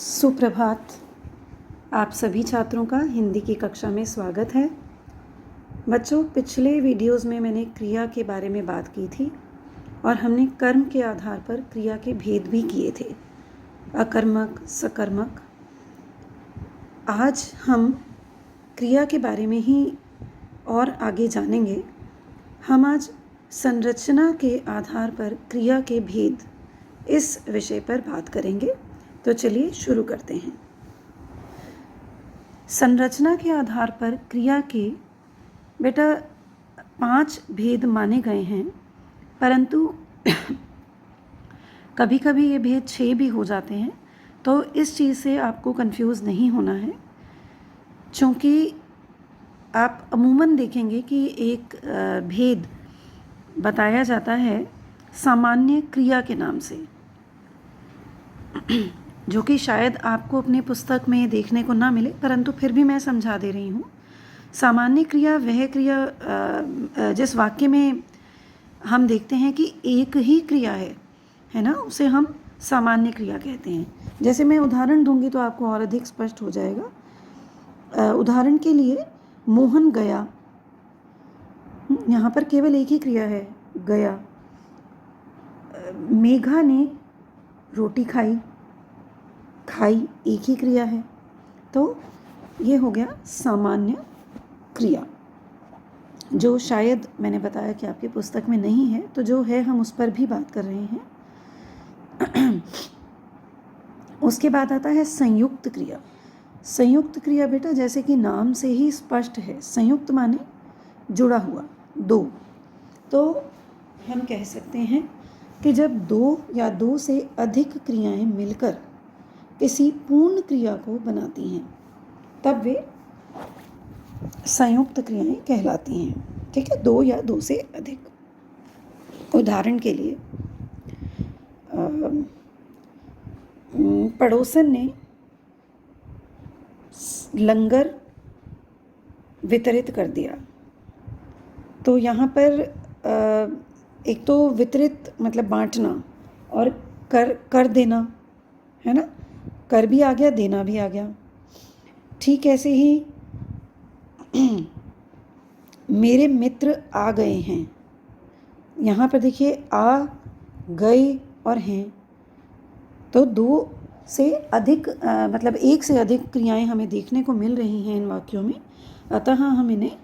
सुप्रभात। आप सभी छात्रों का हिंदी की कक्षा में स्वागत है। बच्चों, पिछले वीडियोज़ में मैंने क्रिया के बारे में बात की थी और हमने कर्म के आधार पर क्रिया के भेद भी किए थे, अकर्मक, सकर्मक। आज हम क्रिया के बारे में ही और आगे जानेंगे। हम आज संरचना के आधार पर क्रिया के भेद इस विषय पर बात करेंगे। तो चलिए शुरू करते हैं। संरचना के आधार पर क्रिया के बेटा 5 भेद माने गए हैं, परंतु कभी कभी ये भेद 6 भी हो जाते हैं। तो इस चीज़ से आपको कंफ्यूज नहीं होना है, क्योंकि आप अमूमन देखेंगे कि एक भेद बताया जाता है सामान्य क्रिया के नाम से, जो कि शायद आपको अपनी पुस्तक में देखने को ना मिले, परंतु फिर भी मैं समझा दे रही हूँ। सामान्य क्रिया वह क्रिया जिस वाक्य में हम देखते हैं कि एक ही क्रिया है ना, उसे हम सामान्य क्रिया कहते हैं। जैसे मैं उदाहरण दूंगी तो आपको और अधिक स्पष्ट हो जाएगा। उदाहरण के लिए, मोहन गया, यहाँ पर केवल एक ही क्रिया है, गया। मेघा ने रोटी खाई, खाई एक ही क्रिया है। तो ये हो गया सामान्य क्रिया, जो शायद मैंने बताया कि आपकी पुस्तक में नहीं है, तो जो है हम उस पर भी बात कर रहे हैं। उसके बाद आता है संयुक्त क्रिया। संयुक्त क्रिया बेटा जैसे कि नाम से ही स्पष्ट है, संयुक्त माने जुड़ा हुआ, दो। तो हम कह सकते हैं कि जब दो या दो से अधिक क्रियाएं मिलकर किसी पूर्ण क्रिया को बनाती हैं, तब वे संयुक्त क्रियाएं कहलाती हैं। ठीक है, दो या दो से अधिक। उदाहरण के लिए, पड़ोसन ने लंगर वितरित कर दिया। तो यहाँ पर एक तो वितरित मतलब बांटना, और कर देना, है ना, कर भी आ गया, देना भी आ गया। ठीक ऐसे ही मेरे मित्र आ गए हैं, यहाँ पर देखिए आ, गए और हैं। तो दो से अधिक मतलब एक से अधिक क्रियाएं हमें देखने को मिल रही हैं इन वाक्यों में, अतः हम इन्हें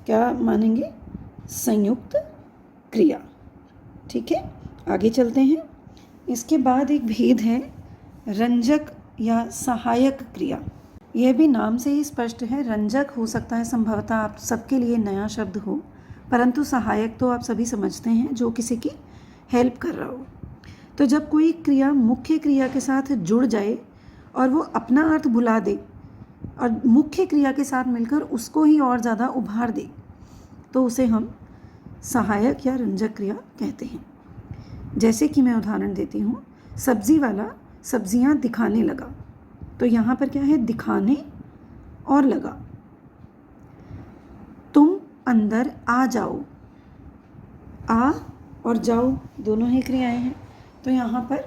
क्या मानेंगे? संयुक्त क्रिया। ठीक है, आगे चलते हैं। इसके बाद एक भेद है रंजक या सहायक क्रिया। यह भी नाम से ही स्पष्ट है। रंजक हो सकता है संभवतः आप सबके लिए नया शब्द हो, परंतु सहायक तो आप सभी समझते हैं, जो किसी की हेल्प कर रहा हो। तो जब कोई क्रिया मुख्य क्रिया के साथ जुड़ जाए और वो अपना अर्थ भुला दे और मुख्य क्रिया के साथ मिलकर उसको ही और ज़्यादा उभार दे, तो उसे हम सहायक या रंजक क्रिया कहते हैं। जैसे कि मैं उदाहरण देती हूँ, सब्जी वाला सब्जियाँ दिखाने लगा। तो यहाँ पर क्या है? दिखाने और लगा। तुम अंदर आ जाओ, आ और जाओ दोनों ही क्रियाएं हैं। तो यहाँ पर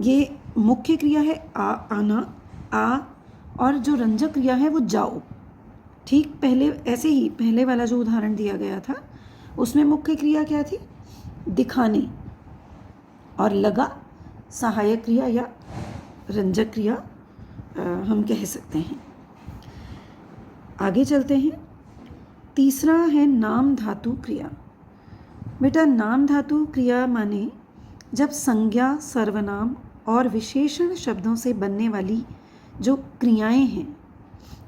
ये मुख्य क्रिया है आ, आना, आ, और जो रंजक क्रिया है वो जाओ। ठीक पहले ऐसे ही पहले वाला जो उदाहरण दिया गया था, उसमें मुख्य क्रिया क्या थी? दिखाने, और लगा सहायक क्रिया या रंजक क्रिया हम कह सकते हैं। आगे चलते हैं। तीसरा है नाम धातु क्रिया। बेटा नाम धातु क्रिया माने जब संज्ञा, सर्वनाम और विशेषण शब्दों से बनने वाली जो क्रियाएं हैं,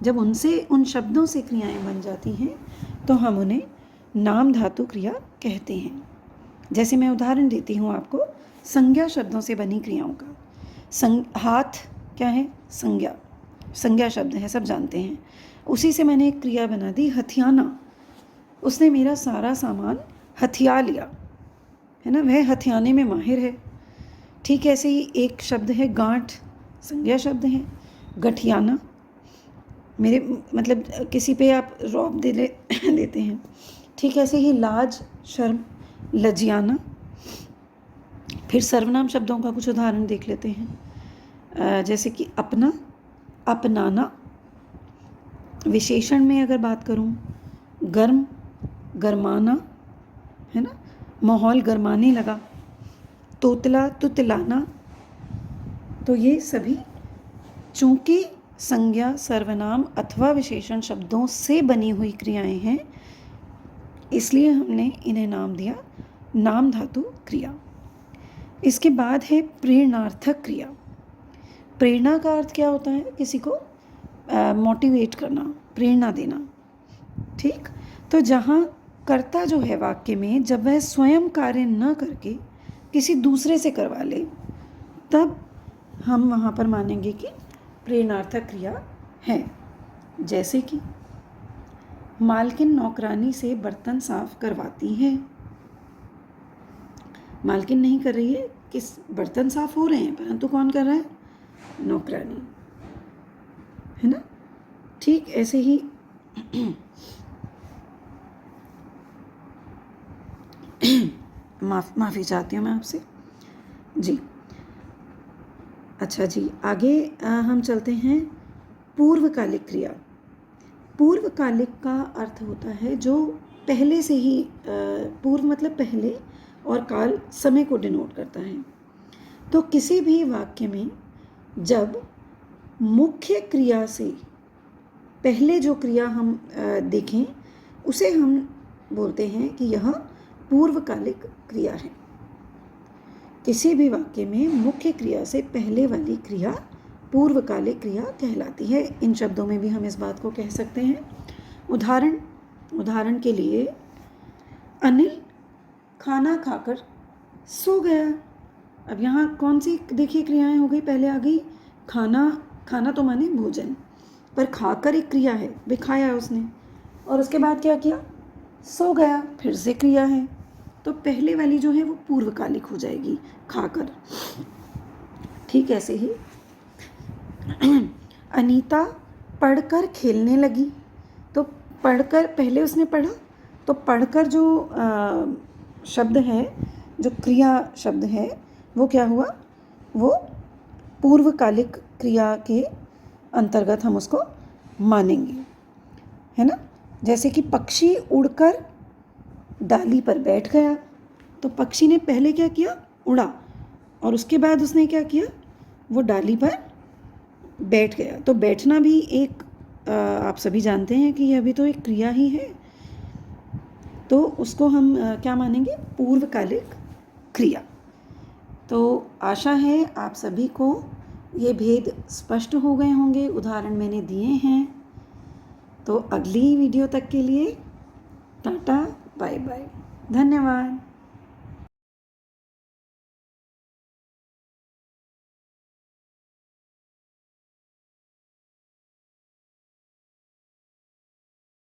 जब उनसे उन शब्दों से क्रियाएं बन जाती हैं, तो हम उन्हें नाम धातु क्रिया कहते हैं। जैसे मैं उदाहरण देती हूँ आपको संज्ञा शब्दों से बनी क्रियाओं का। हाथ क्या है? संज्ञा, संज्ञा शब्द है, सब जानते हैं। उसी से मैंने एक क्रिया बना दी हथियाना। उसने मेरा सारा सामान हथिया लिया, है ना, वह हथियाने में माहिर है। ठीक ऐसे ही एक शब्द है गांठ, संज्ञा शब्द है। गठियाना, मेरे मतलब किसी पे आप रौब देते हैं। ठीक ऐसे ही लाज, शर्म, लजियाना। फिर सर्वनाम शब्दों का कुछ उदाहरण देख लेते हैं। जैसे कि अपना, अपनाना। विशेषण में अगर बात करूँ, गर्म, गरमाना, है ना, माहौल गरमाने लगा। तोतला, तुतलाना। तो ये सभी चूँकि संज्ञा, सर्वनाम अथवा विशेषण शब्दों से बनी हुई क्रियाएं हैं, इसलिए हमने इन्हें नाम दिया नाम धातु क्रिया। इसके बाद है प्रेरणार्थक क्रिया। प्रेरणा का अर्थ क्या होता है? किसी को मोटिवेट करना, प्रेरणा देना। ठीक, तो जहाँ कर्ता जो है वाक्य में, जब वह स्वयं कार्य न करके किसी दूसरे से करवा ले, तब हम वहाँ पर मानेंगे कि प्रेरणार्थक क्रिया है। जैसे कि मालकिन नौकरानी से बर्तन साफ करवाती है। मालकिन नहीं कर रही है, किस बर्तन साफ हो रहे हैं, परंतु कौन कर रहा है? नौकरानी, है ना। ठीक ऐसे ही माफ़ी चाहती हूँ मैं आपसे जी। अच्छा जी, आगे हम चलते हैं पूर्वकालिक क्रिया। पूर्वकालिक का अर्थ होता है जो पहले से ही, पूर्व मतलब पहले, और काल समय को डिनोट करता है। तो किसी भी वाक्य में जब मुख्य क्रिया से पहले जो क्रिया हम देखें, उसे हम बोलते हैं कि यह पूर्वकालिक क्रिया है। किसी भी वाक्य में मुख्य क्रिया से पहले वाली क्रिया पूर्वकालिक क्रिया कहलाती है। इन शब्दों में भी हम इस बात को कह सकते हैं। उदाहरण के लिए, अनिल खाना खाकर सो गया। अब यहाँ कौन सी देखिए क्रियाएं हो गई? पहले आ गई खाना, खाना तो माने भोजन, पर खाकर एक क्रिया है, भाई खाया उसने, और उसके बाद क्या किया? सो गया, फिर से क्रिया है। तो पहले वाली जो है वो पूर्वकालिक हो जाएगी, खाकर। ठीक ऐसे ही अनीता पढ़कर खेलने लगी। तो पढ़कर, पहले उसने पढ़ा, तो पढ़कर जो शब्द है, जो क्रिया शब्द है, वो क्या हुआ? वो पूर्वकालिक क्रिया के अंतर्गत हम उसको मानेंगे, है ना। जैसे कि पक्षी उड़कर डाली पर बैठ गया। तो पक्षी ने पहले क्या किया? उड़ा, और उसके बाद उसने क्या किया? वो डाली पर बैठ गया। तो बैठना भी एक, आप सभी जानते हैं कि यह भी तो एक क्रिया ही है। तो उसको हम क्या मानेंगे? पूर्वकालिक क्रिया। तो आशा है आप सभी को ये भेद स्पष्ट हो गए होंगे। उदाहरण मैंने दिए हैं। तो अगली वीडियो तक के लिए टाटा, बाय बाय, धन्यवाद।